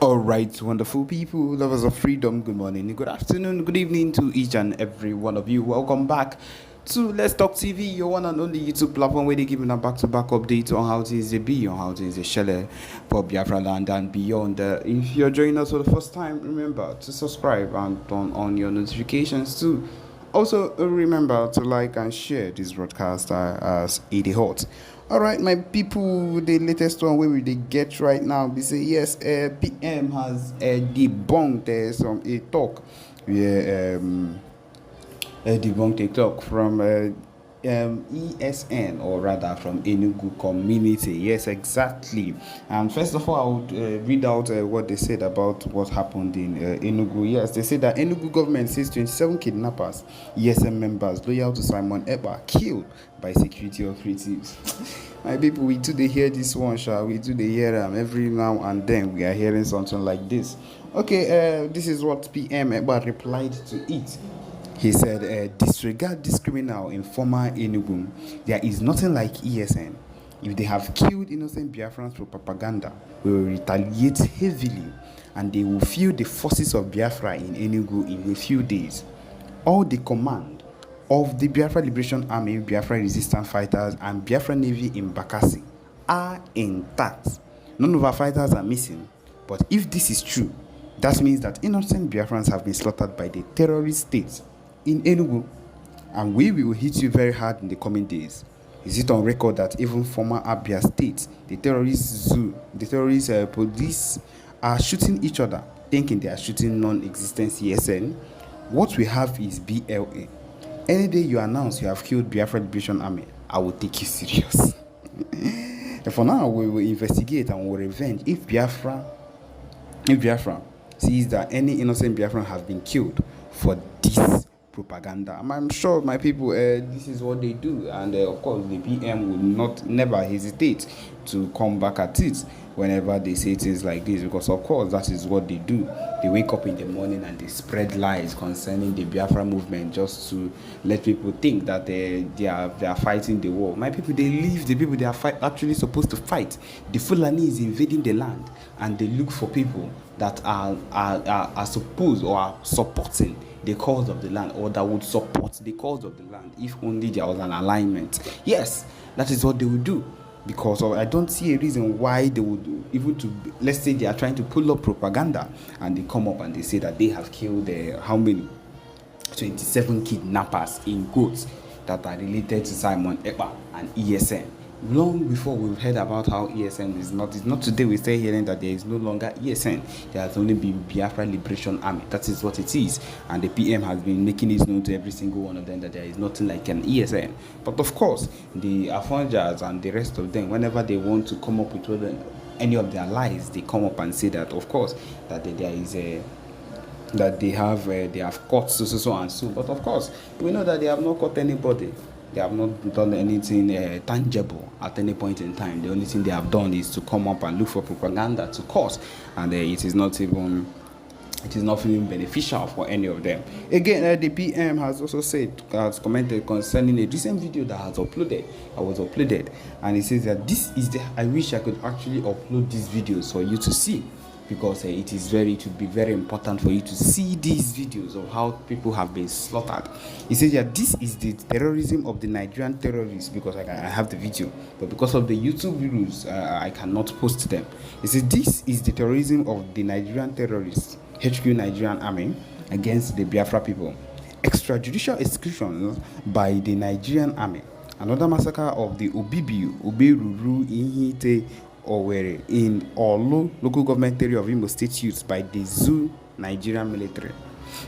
All right, wonderful people, lovers of freedom, good morning, good afternoon, good evening to each and every one of you. Welcome back to Let's Talk TV, your one and only YouTube platform where they give a back-to-back update on how things they be, on how things they shell for Biafraland and beyond. If you're joining us for the first time, remember to subscribe and turn on your notifications too. Also, remember to like and share this broadcast as it is hot. All right, my people, the latest one where we they get right now, they say yes, PM has debunked a talk, debunked a talk from ESN, or rather from Enugu community. Yes, exactly. And first of all, I would read out what they said about what happened in Enugu. Yes, they said that Enugu government says 27 kidnappers, ESN members loyal to Simon Ekpa, killed by security operatives. My people, we do they hear this one, shall we? Do they hear them every now and then? We are hearing something like this. Okay, this is what PM Ekpa replied to it. He said, disregard this criminal in former Enugu. There is nothing like ESN. If they have killed innocent Biafrans for propaganda, we will retaliate heavily, and they will feel the forces of Biafra in Enugu in a few days. All the command of the Biafra Liberation Army, Biafra Resistance Fighters, and Biafra Navy in Bakassi are intact. None of our fighters are missing. But if this is true, that means that innocent Biafrans have been slaughtered by the terrorist state in Enugu, and we will hit you very hard in the coming days. Is it on record that even former Abia State, the terrorist police are shooting each other, thinking they are shooting non-existent CSN? What we have is B.L.A. Any day you announce you have killed Biafra Liberation Army, I will take you serious. And for now, we will investigate and will revenge if Biafra sees that any innocent Biafran have been killed for this propaganda. I'm sure, my people, this is what they do, and of course the PM will never hesitate to come back at it whenever they say things like this, because of course that is what they do. They wake up in the morning and they spread lies concerning the Biafra movement just to let people think that they are fighting the war. My people, they leave the people they are actually supposed to fight. The Fulani is invading the land, and they look for people that are supposed or are supporting the cause of the land, or that would support the cause of the land if only there was an alignment. Yes, that is what they would do, because I don't see a reason why they would let's say they are trying to pull up propaganda and they come up and they say that they have killed how many 27 kidnappers in quotes that are related to Simon Ekpa and ESN. Long before we've heard about how ESN it's not today we start hearing that there is no longer ESN. There has only been Biafra Liberation Army. That is what it is. And the PM has been making it known to every single one of them that there is nothing like an ESN. But of course, the Afonjas and the rest of them, whenever they want to come up with any of their lies, they come up and say that, of course, that there is that they have caught so and so. But of course, we know that they have not caught anybody. They have not done anything tangible at any point in time. The only thing they have done is to come up and look for propaganda to cause, and it is not feeling beneficial for any of them. Again, the PM has also commented concerning a recent video that was uploaded, and he says that I wish I could actually upload these videos for you to see, because it would be very important for you to see these videos of how people have been slaughtered. He says that this is the terrorism of the Nigerian terrorists, because I have the video, but because of the YouTube rules, I cannot post them. He says this is the terrorism of the Nigerian terrorists, HQ Nigerian Army, against the Biafra people. Extrajudicial executions by the Nigerian Army. Another massacre of the Oberuru, Ihite, Owerri in Olu local government area of Imo State youths by the Zoo Nigerian military.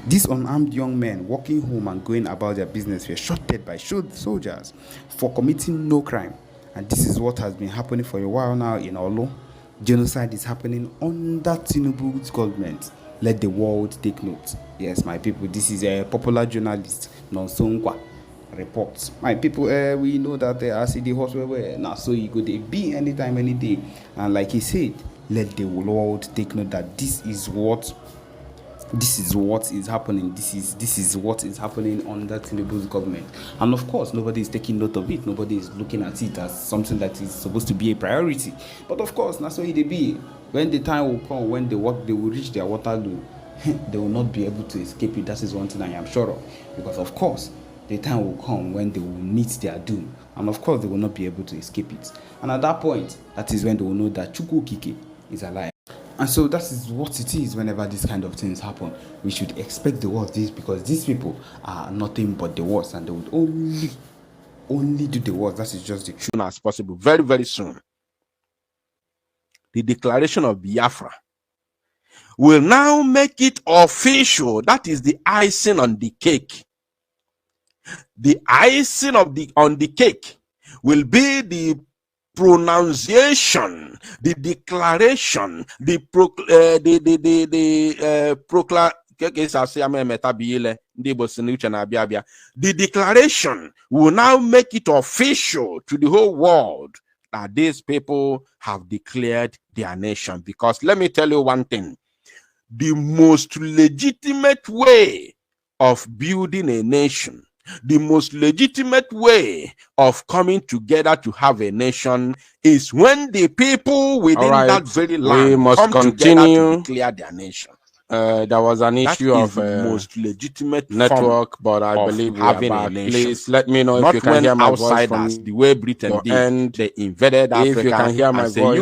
These unarmed young men walking home and going about their business were shot dead by soldiers for committing no crime. And this is what has been happening for a while now in Olu. Genocide is happening under Tinubu's government. Let the world take note. Yes, my people, this is a popular journalist, Nonsonkwa, reports. My people, we know that as the horse were now, so you could be anytime, any day. And like he said, let the world take note that this is what is happening. This is what is happening under Tinubu's government. And of course, nobody is taking note of it. Nobody is looking at it as something that is supposed to be a priority. But of course, that's what it be. When the time will come, when they will reach their Waterloo, they will not be able to escape it. That is one thing I am sure of. Because of course, the time will come when they will meet their doom. And of course, they will not be able to escape it. And at that point, that is when they will know that Chukwu Kike is alive. And so that is what it is whenever these kind of things happen. We should expect the worst, this because these people are nothing but the worst, and they would only do the worst. That is just the truth. As possible, very, very soon. The declaration of Biafra will now make it official. That is the icing on the cake. The icing on the cake will be the pronunciation, the declaration, the declaration will now make it official to the whole world that these people have declared their nation. Because let me tell you one thing, the most legitimate way of building a nation, the most legitimate way of coming together to have a nation is when the people within that very land come together to declare their nation. There was an issue of most legitimate network, but I believe we are back. Please let me know if you can hear my voice from the way Britain did. And they invaded Africa. If you can hear my voice from you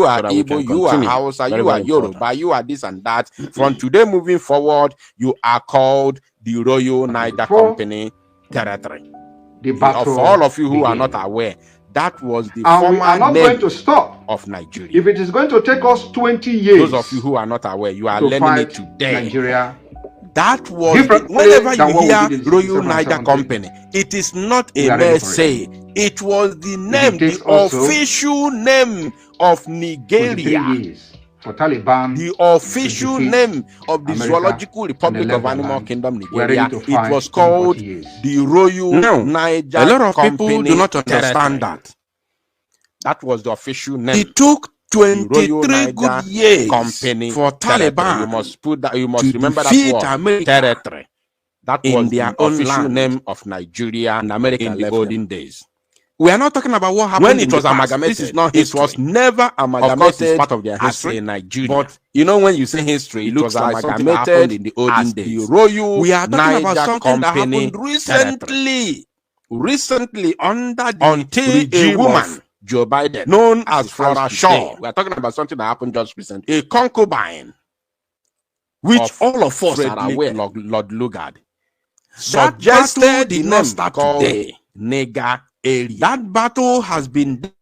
are Igbo, you are Hausa, you are Yoruba, you are this and that. From today moving forward, you are called the Royal Niger Company Territory. For all of you who are not aware, that was the former name going to stop of Nigeria. If it is going to take us 20 years, those of you who are not aware, you are learning it today. Nigeria, that was whenever you hear Royal Niger Company, it is not a mere say. It was the name, the official name of Nigeria. For Taliban, the official name of the Zoological Republic of Animal Kingdom, Nigeria, it was called the Royal Niger Company. A lot of people do not understand that. That was the official name. It took 23 good years for Taliban. You must put that. You must remember that word. Territory. That was their official name of Nigeria and America in the olden days. We are not talking about what happened when it was amalgamated. This is not history. It was never amalgamated. Of course, it's part of their history in Nigeria. But you know, when you say history, it looks like amalgamated in the olden days. The Royal we are talking about something that happened recently. Recently, under the regime a woman, Joe Biden, known as Flora Shaw. We are talking about something that happened just recently. A concubine, which all of us are aware, Lord Lugard, suggested the name called Nega area. That battle has been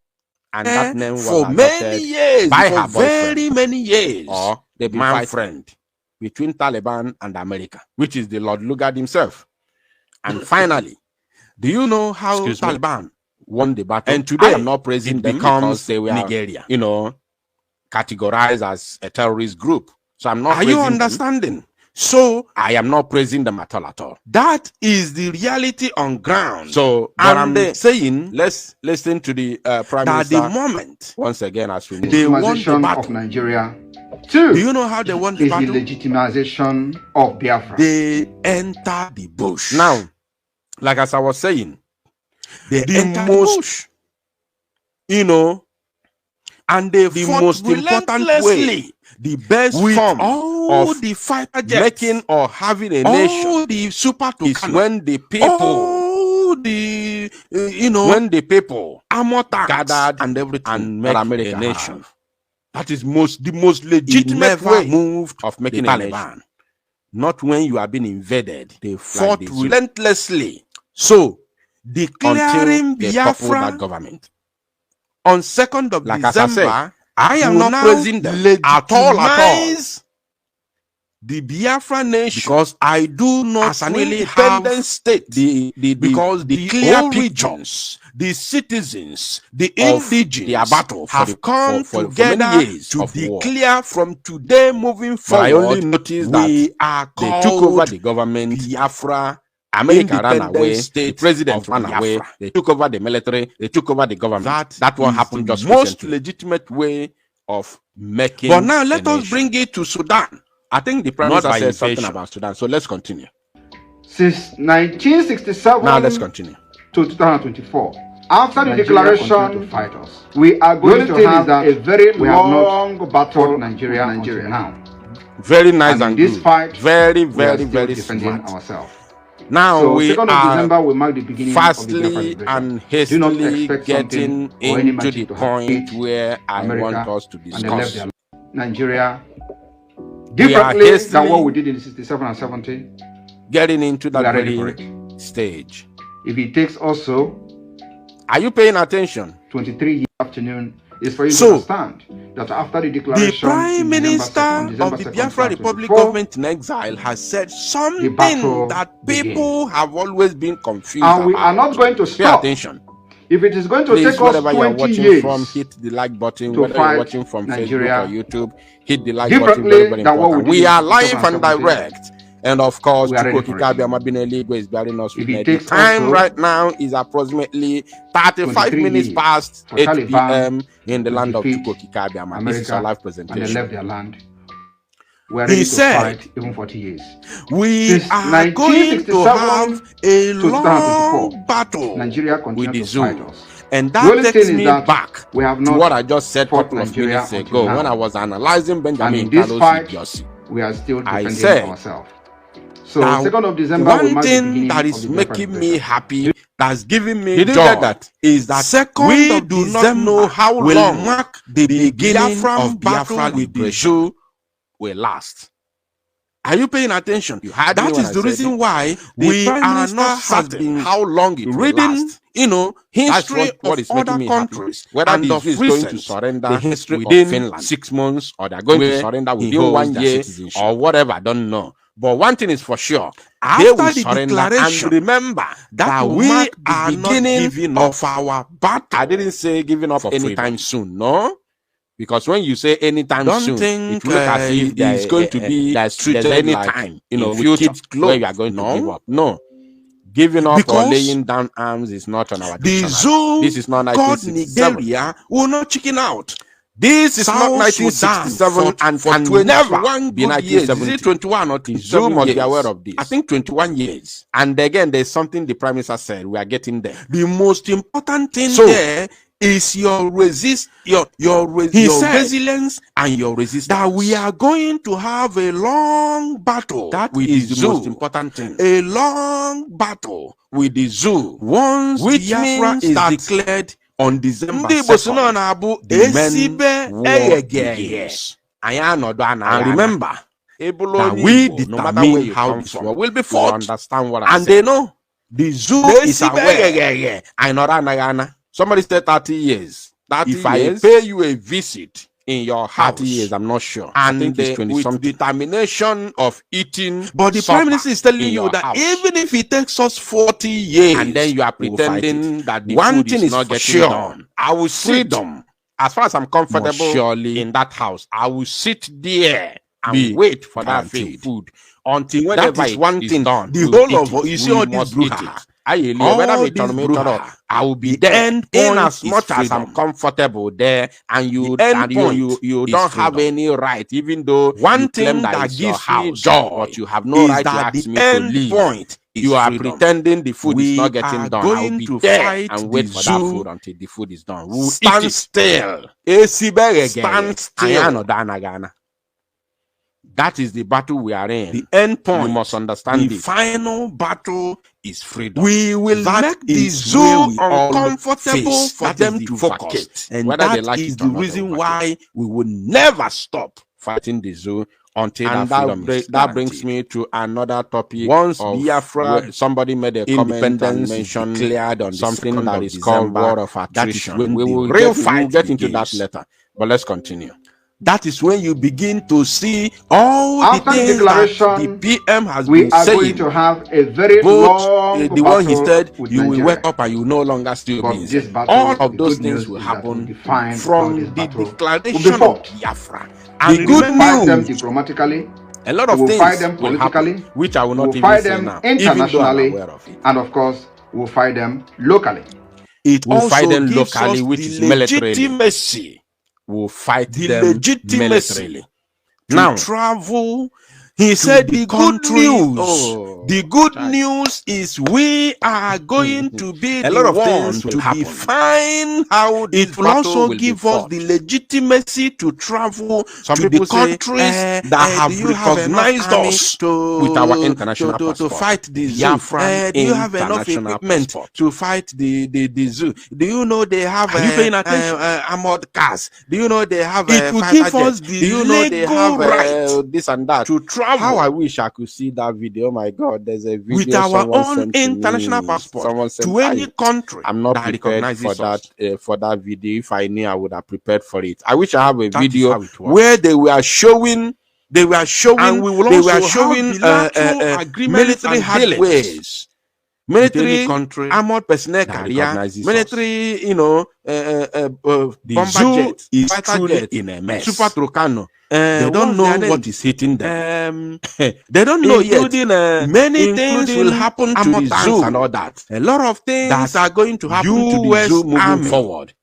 and that name was for many years, by her very many years, or the man friend between Taliban and America, which is the Lord Lugard himself. And finally, do you know how Taliban won the battle? And today, I am not praising them because they were Nigeria, you know, categorized as a terrorist group. So I'm not. Are you understanding? Them. So I am not praising them at all. That is the reality on ground. So what I'm saying, let's listen to the Prime Minister. At the moment, once again, as we they won the battle of Nigeria. Two, do you know how they won the battle? The legitimization of Biafra. They enter the bush. Now, like as I was saying, they enter the bush. You know, and they the most important way, the best form of the fighter jets, making or having a nation, the super is when the people, when the people gathered and everything and make a nation. That is the most legitimate way moved of making a nation. Not when you are being invaded. They fought relentlessly. So declaring Biafra that government. On 2nd of December, I am not praising them at all. The Biafra nation, because I do not as an independent state, because the clear regions, the citizens, the indigenous have come together to declare from today moving forward. I only noticed that they took over the government. Biafra. America ran away, the president ran away, they took over the military, they took over the government. That one happened just most legitimate way of making. But now let us bring it to Sudan. I think the Prime Minister said something about Sudan, so let's continue. Since 1967 now let's continue to 2024, After the declaration, to fight us. We are going to have a very long battle with Nigeria now. Very nice and this good. Fight, very smart. Ourselves. Now so we 2nd of December will mark the beginning fastly of the and hastily getting into the point where I want us to discuss. Nigeria differently than what we did in 67 and 70. Getting into that very stage. If it takes also, are you paying attention? 23 years afternoon is for you to understand that after the declaration, the Prime Minister of the Biafra Republic government in exile has said something that people have always been confused and we are not going to stop. Pay attention. If it is going to Please, take us 20 years from, hit the like button. to whether fight you're watching from Nigeria Facebook or YouTube, hit the like button. Very important. We are live and direct. And of course, Chukwuka Biama Bineligwe is bearing us with me. The time right now is approximately 35 minutes past 8 p.m. in the land of Chukwuka Biama. This is a live presentation. And they left their land. We are ready to fight even 40 years. We are going to have a long battle Nigeria with the zoo. Fight us. And that takes me back we have to what I just said a couple of minutes ago when I was analyzing Benjamin Carlos Idiosi. We are still defending ourselves. So, now, 2nd of December, one thing that is making me happy, that's giving me joy, is that 2nd of December do not know how long mark the beginning of Biafra with the Jew will last. Are you paying attention? That is the reason why we are not certain how long it will last. You know, history of other countries, whether the zoo is going to surrender the history within Finland 6 months, or they're going to surrender within 1 year, or whatever, I don't know. But one thing is for sure, they will surrender. And remember that we are not giving up our battle. I didn't say giving up anytime soon, no. Because when you say anytime soon, it looks as if it's going to be treated any time. You know, with kids where you are going to give up. No. Giving up or laying down arms is not on our dictionary. This is not 1967. Nigeria will not chicken out. This is not 1967 and for never be 1970. Is it 21 or 22? You must be aware of this. I think 21 years. And again, there's something the Prime Minister said. We are getting there. The most important thing there is your resilience and your resistance. That we are going to have a long battle. That is the most important thing. A long battle with the zoo. Once which Biafra is declared on December 2nd, the men begins. And remember, that we determine how this war will be fought. Understand what I and say. They know the zoo is aware. I know somebody said 30 years. 30 if years? I pay you a visit in your house, 30 years, I'm not sure. And I think it's 20 with something. Determination of eating. But the Prime Minister is telling you that house, even if it takes us 40 years, and then you are pretending that the one thing is not getting done. I will sit them. As far as I'm comfortable surely in that house, I will sit there and wait for that food until whenever that is one thing done. The whole of you see all this brouhaha. I will be there in as much as I'm comfortable there, and you don't have any right, even though one thing that gives me joy, but you have no right to ask me to leave. Point you are pretending the food is not getting done. I will be there and wait for that food until the food is done. We'll stand still. Stand still. That is the battle we are in. The end point. You must understand the final battle is freedom. We will make the zoo uncomfortable for them to focus. And whether that is the reason why we will never stop fighting the zoo until that brings me to another topic. Once Biafra, somebody made a comment and mentioned declared on something that is called war of attrition. We will get into that later. But let's continue. That is when you begin to see all after the things that the PM has been saying. We are going to have a very long the one he said, you will wake up and you no longer still be. All of those things will happen from the declaration of Biafra. And the good news, them diplomatically, a lot of things fight them politically, will happen, which I will not even say now, internationally, and of course, we'll fight them locally. It will fight them locally, which is legitimacy. Will fight the them legitimacy militarily. Now travel He said the good news is we are going to be the ones to define how it will also give us the legitimacy to travel to the countries that have recognized us with our international passport to fight the Biafra. Do you have enough equipment to fight the zoo? Do you know they have armored cars? Do you know they have it will give us the legal right this and that to travel. How I wish I could see that video. Oh my God, there's a video with our own international passport to any country. I'm not prepared for that video. If I knew, I would have prepared for it. I wish I have a video where they were showing, and we will also showing military hardwares, military armored personnel carrier, military, the zoo is truly in a mess. Super Trocano. They don't know what is hitting them. They don't know yet. Many things will happen to the zoo and all that. A lot of things that are going to happen to the zoo moving forward.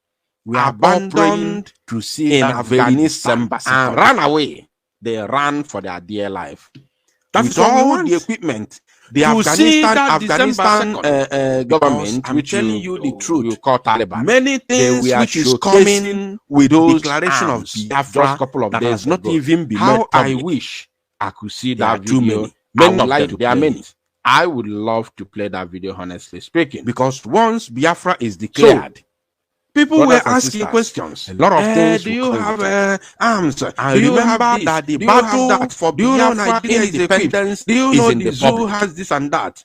We are abandoned to see in Afghanistan and ran away. They ran for their dear life. That's all the equipment. The Afghanistan government, which telling you the truth, you call Taliban. Many things which is coming with those declaration of Biafra, just couple of days not even be how I wish I could see that video. There are many. I would love to play that video, honestly speaking, because once Biafra is declared, people were asking questions. A lot of things. Do you have arms? Do you remember that the battle for Biafra independence? Do you know the zoo has this and that?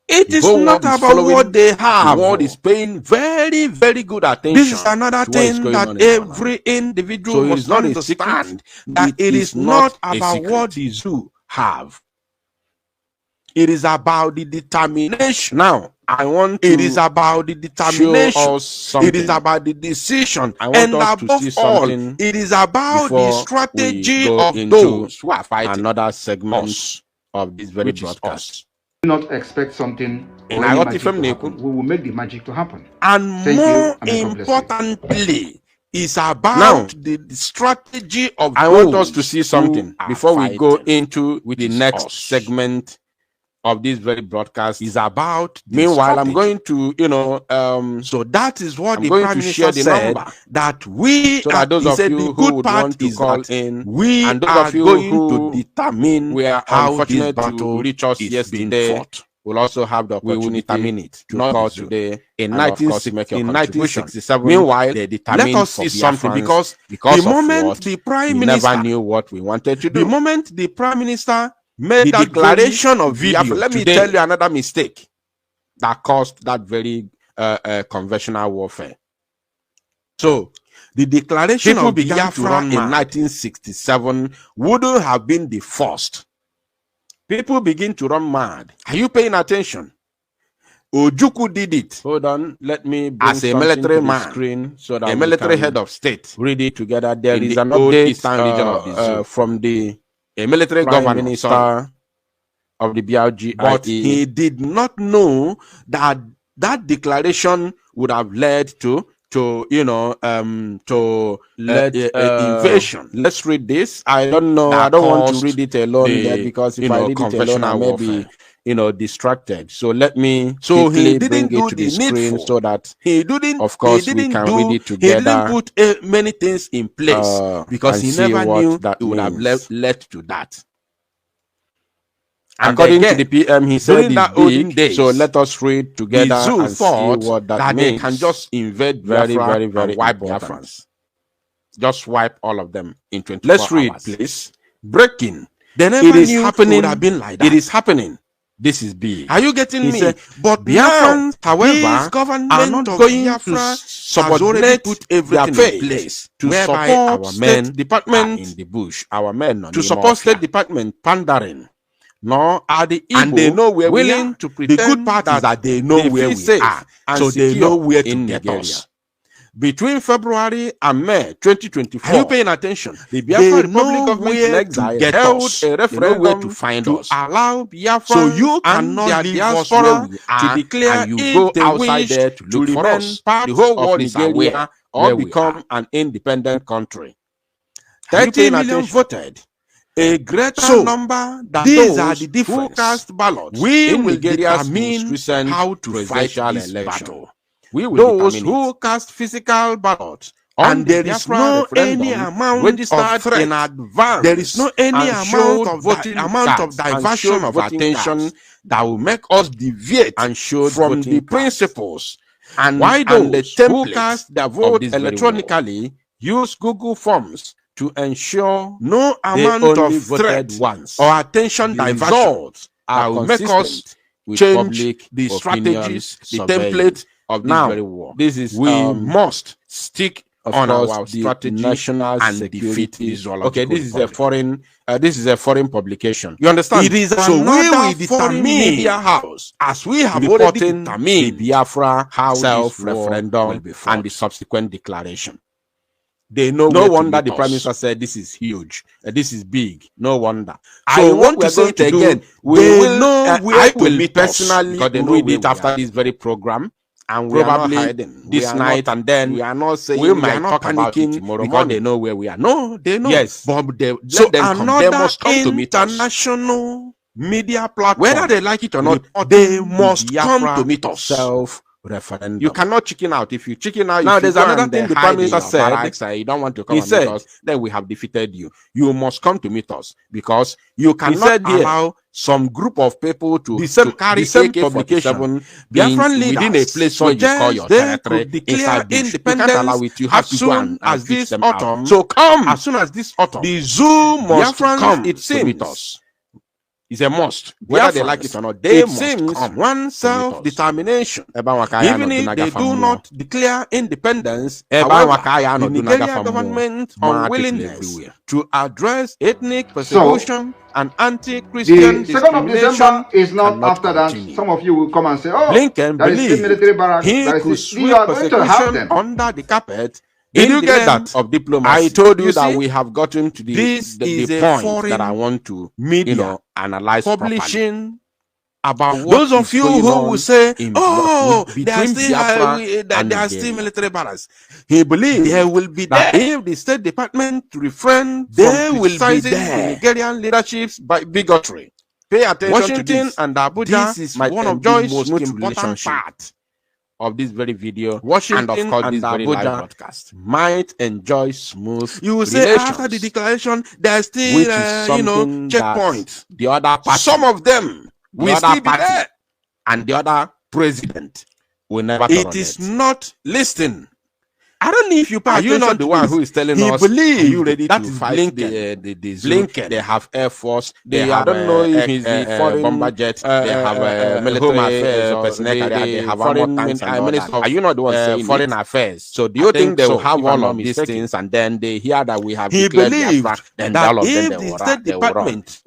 It is not about what they have. The world is paying very, very good attention. This is another thing that every individual must understand, that it is not about what the zoo have. It is about the determination. Now, I want to. It is about the determination. It is about the decision. And above all, it is about the strategy of those who are fighting. Another segment of this very broadcast. Do not expect something. We will make the magic to happen. And more importantly, it's about the strategy of. I want us to see something before we go into the next segment of this very broadcast. Is about. Meanwhile, I'm going to, so that is what the Prime Minister said, that we, so that those of you who would want to call in, we and those of you going to determine how this battle reach us yesterday. We'll also have the opportunity to determine it. To not call today in 1967. Meanwhile, they determined let us see something because the moment the Prime Minister never knew what we wanted to do. The moment the Prime Minister made the declaration of video. Let me tell you another mistake that caused that very conventional warfare. So the declaration of Biafra in 1967 wouldn't have been the first. People begin to run mad. Are you paying attention? Ojukwu did it. Hold on, let me bring as a military man, screen so that a military head of state. Read it together. There is an update eastern region of the zoo from a military governor minister of the BLG, but he did not know that that declaration would have led to invasion. Let's read this. I don't know. I don't want to read it alone there, because if I read it alone, I may be distracted. So let me he didn't do the screen so that he didn't. Of course, we can read it together. He didn't put many things in place because he never knew that it would have led to that. And according to the PM, he said that big, days, so let us read together and see what that means. They can just invade very, very, very wipe Biafrans. Just wipe all of them in 24 hours. Let's read, please. Breaking. They never it is knew happening. It would have been like that. It is happening. This is big. Are you getting me? Said, but Biafrans, however, are not going to subordinate put everything in place to support our men department in the bush. Our men to support State Department pandering. Nor are the Igbo and they know where willing we are. To pretend the good part is that they know where we are, and so they know where to get us. Between February and May 2024, are you paying attention? The Biafra Republic government in exile held a referendum to find us, allow Biafra so you cannot leave us where we are, to declare and you go outside there to look for us. The whole world is aware or become an independent country. 30 million voted. a greater number than these are the difference who cast ballots. We will determine how to fight this battle. We will those who cast physical ballots, and there is no any amount of threat in advance. There is no any amount of voting amount of diversion of attention that will make us deviate and from the principles. And why those who cast their vote electronically use Google Forms to ensure no amount of threat or attention diversion that will make us change the strategies, the template of this very war. This is we must stick on our strategy national and defeat Israel. Okay, this is a foreign publication. You understand? It is so we will determine media house as we have already determined the Biafra self-referendum and the subsequent declaration. They know. No wonder the Prime Minister said this is huge, this is big. No wonder. So I want to say it again. We will know where I will meet personally because they read it after this very program. And we probably are not this night, and then we are not saying we might talk about it tomorrow because they know where we are. No, they know. Yes, but they so must come to meet us. International media platform, whether they like it or not, they must come to meet us. Self-referendum. You cannot chicken out. If you chicken out, now there's another thing the Prime Minister said. You don't want to come and meet us, then we have defeated you. You must come to meet us because you cannot allow some group of people to carry AK-47 Biafran leaders within a place where you call your territory declare independence. You can't allow it. You have to go and teach them autumn. So come as soon as this autumn. The zoo must come to meet us. It's a must. Whether they like it or not, they must come. One self-determination. Even if they do not declare independence, the Nigerian government unwillingness to address ethnic persecution and anti-Christian discrimination. The 2nd of December is not after that. Some of you will come and say, oh, Blinken believes military barracks. He could sweep persecution under the carpet. Did you get that? Of diplomacy. I told you that we have gotten to the point that I want to analyze publishing properly. About what those of you who will say, oh, there are still military barracks. He believes there will be that if the State Department refrain from criticizing the Nigerian leaderships by bigotry. Pay attention Washington to this. And Abuja this is one of Joy's most important part of this very video. Washington and of course this very live broadcast might enjoy smooth. You will say after the declaration there's still checkpoints. The other party, some of them will still be there, and the other president will never. It is not listening. I don't know if you are you not the one who is telling us you ready to fight the Blinken. They have Air Force. They have, I don't know if it's the foreign bomber jet. They have military affairs. They have foreign minister. Are you not the one saying foreign affairs? So do you think they will have all of these things and then they hear that we have declared Biafra? Then all of them they will run. Department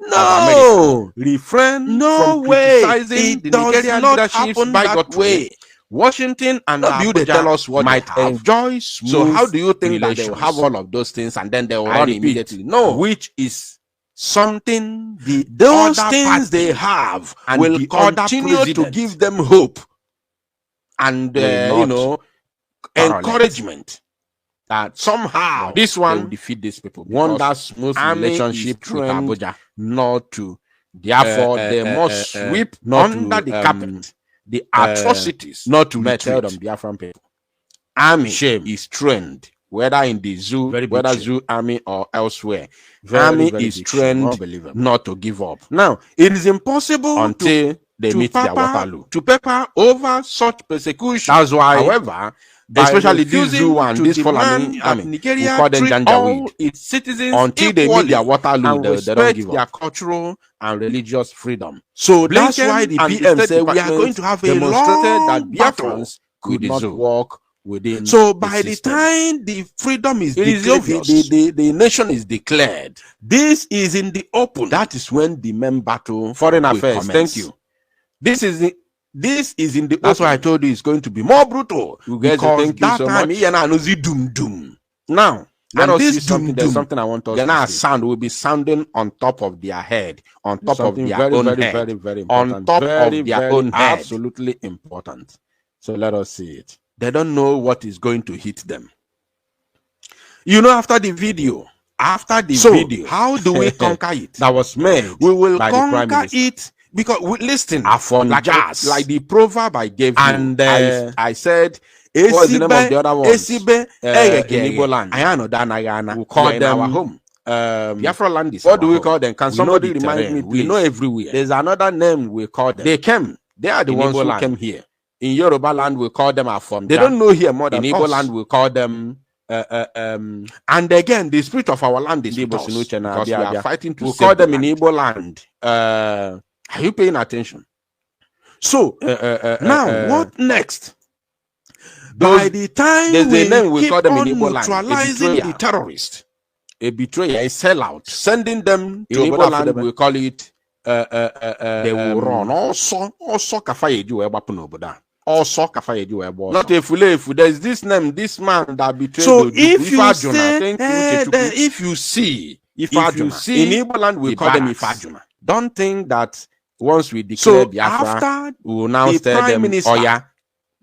refrain from criticizing the Nigerian leadership by that way. Washington and Abuja tell us what might enjoy smooth. So how do you think that they will have all of those things and then they will run immediately? No, which is something those things they have and will continue to give them hope and encouragement that somehow this one will defeat these people. One that smooth relationship with Abuja, not to. Therefore, they must sweep under the carpet the atrocities not to meted on Biafran people. Army is trained, whether in the zoo, whether zoo army or elsewhere. Army is trained not to give up. Now, it is impossible until they meet their Waterloo to paper over such persecution. That's why, however, especially this zoo and this Fulani army, Nigeria we call them Janjaweed. Its citizens until they meet their Waterloo, they don't give up their cultural and religious freedom. So that's why the PM said we are going to have a long that Biafrans could not walk within. So by the time the freedom is declared, the nation is declared. This is in the open. That is when the main battle. Foreign affairs. Commence. Thank you. This is in the. That's why I told you it's going to be more brutal. You guys thank you so much. Now, let us see something. There's something I want us to see. Sound will be sounding on top of their head, on top of their own head, very on top of their own head. Absolutely important. So let us see it. They don't know what is going to hit them. You know, after the video, after the video, how do we conquer it? That was made. We will conquer it because listen, like the proverb I gave you, I said, what's the name of the other ones? In Igbo land. We call them our home. Biafraland is what do we call them? Can somebody remind me, please? We know everywhere. There's another name we call them. They came. They are the ones who came here. In Yoruba land, we call them Afon. They don't know here more than us. In Igbo land, we call them and again, the spirit of our land is with us, because we are fighting to call them in Igbo land. Are you paying attention? So now, what next? By the time there's a name we call them in Igbo land, neutralizing the terrorists, a betrayer, a sellout, sending them to Igbo land, we call it. They will run also kafayeju ebapunoboda. Also kafayeju. Not a fulefu. There's this name, this man that betrayed. So if you say, if you see in Igbo land, we call them Ifajuna. Don't think that once we declare Biafra, we will now tell them, oh yeah,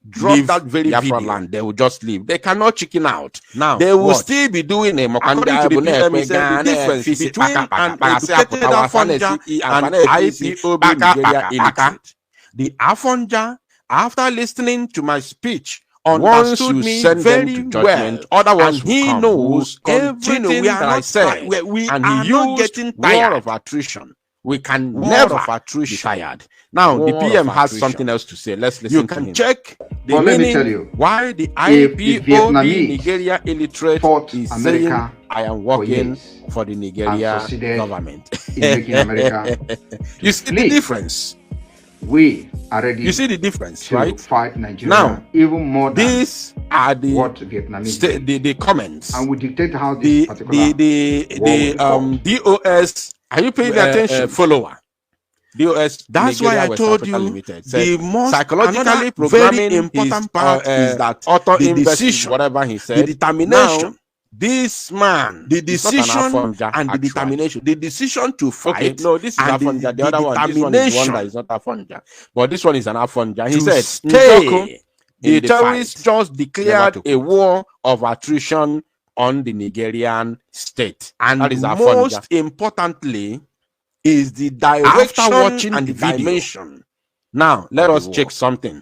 drop that very Biafraland. They will just leave. They cannot chicken out. Now they will still be doing a according to the PM, the difference between an educated Afonja and IPOB Nigeria illiterate. The Afonja, after listening to my speech, understood me very well. Otherwise, he knows everything that I said, and he used getting tired of attrition. We can never be tired. Now, the PM has something else to say. Let's listen to him. You can check the meaning why the IPOB Nigeria illiterate is saying, I am working for the Nigeria government. In America. You see the difference? We are ready. You see the difference, right? Fight Nigeria now, even more than these are the what Vietnamese the comments. And we dictate how this particular the DOS. Are you paying attention? Follower. DOS. That's Nigeria why I told you Limited. The most psychologically programming very important part is that the decision, whatever he said, the determination. Now, this man, the decision and the determination, the decision to fight. Okay, no, this is Afonja. The other one, this one is one that is not Afonja, but this one is an Afonja. He said, "Stay." The terrorists just declared a war of attrition on the Nigerian state, and that is most importantly is the direction and the dimension. Now let us check something.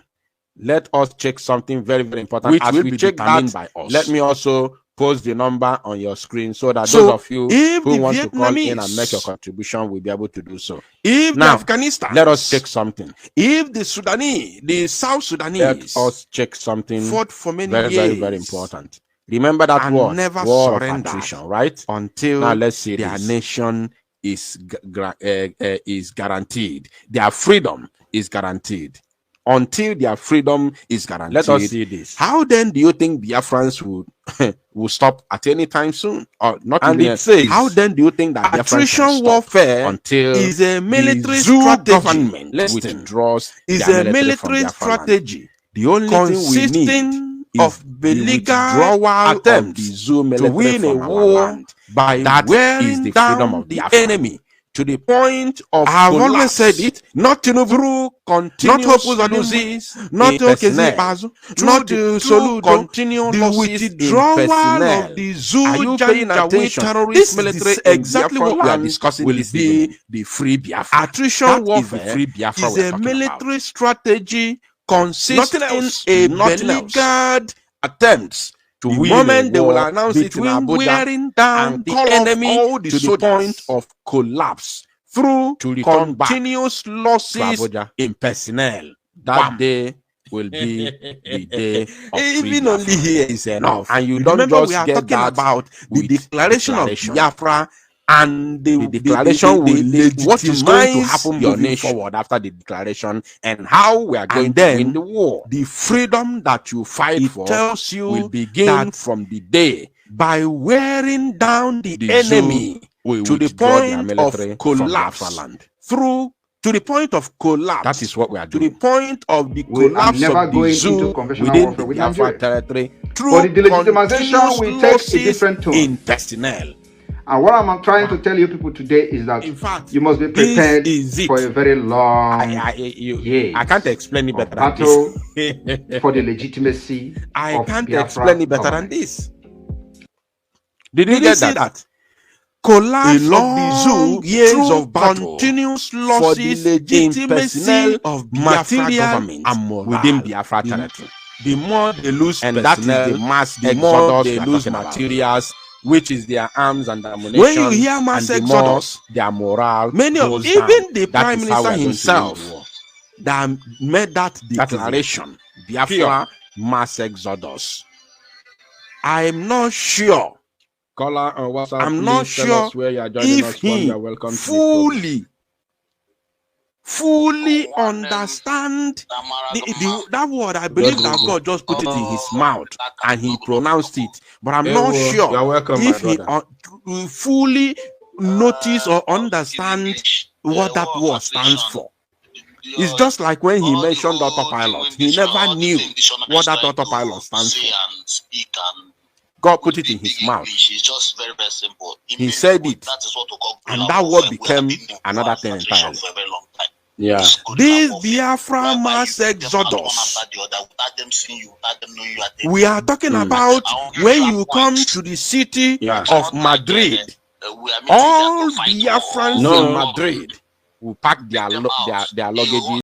Let us check something very, very important. Which will be determined by us. Let me also post the number on your screen so that those of you who want to call in and make your contribution will be able to do so. If now, Afghanistan, let us check something. If the Sudanese, the South Sudanese, let us check something fought for many years, very, very important. Remember that word, never war surrender, of attrition, right? Until now, let's see their nation is guaranteed. Their freedom is guaranteed. Until their freedom is guaranteed. Let us see this. How then do you think Biafrans will stop at any time soon? Or not? And it says, how then do you think that attrition warfare until is a military strategy? Withdraws is a military strategy. The only thing we need of beleaguered attempts to win a war by that wearing the freedom of the enemy to the point of I have always said it, not through continuous losses, not Okezibazu, not through continuous losses in personnel. Of the Zoo terrorist military exactly what we are discussing will be the free Biafra. Attrition warfare is a military strategy consisting in beleaguered attempts to win moment they will announce it in Abuja wearing down and the enemy to the point of collapse through continuous losses in personnel. That day will be the day of even only here is enough. And you don't remember just we are get talking about the declaration of Biafra and the declaration will legitimize what is going to happen moving forward after the declaration and how we are going to win the war. The freedom that you fight for tells you will begin from the day by wearing down the enemy to the point of collapse through to the point of collapse. That is what we are doing. To the point of the collapse of the zoo within the Biafra territory. Through the delegitimization will take a different tone in personnel. And what I'm trying to tell you people today is that in fact, you must be prepared for a very long I can't explain it better than battle for the legitimacy I can't explain it better than this. Did you get that? collapse of the zoo, years of battle, continuous losses for the legitimacy of Biafra government and morale within Biafra territory. The more they lose, and that is the mass the more they lose materials, which is their arms and ammunition. When you hear mass exodus, their morale, many of even the Prime Minister himself that made that declaration, Biafra mass exodus. I'm not sure. Caller on WhatsApp, I'm not sure if he fully understand that word. I believe that God just put it in his mouth and he pronounced it, but I'm not sure if he fully notice or understand what that word stands for. It's just like when he mentioned autopilot. He never knew what that autopilot stands for. God put it in his mouth. It's just very, very simple. He said it, and that word became another thing entirely. Yeah. This Biafra mass exodus, we are talking about when you come to the city of Madrid. All Biafrans in Madrid will pack their luggages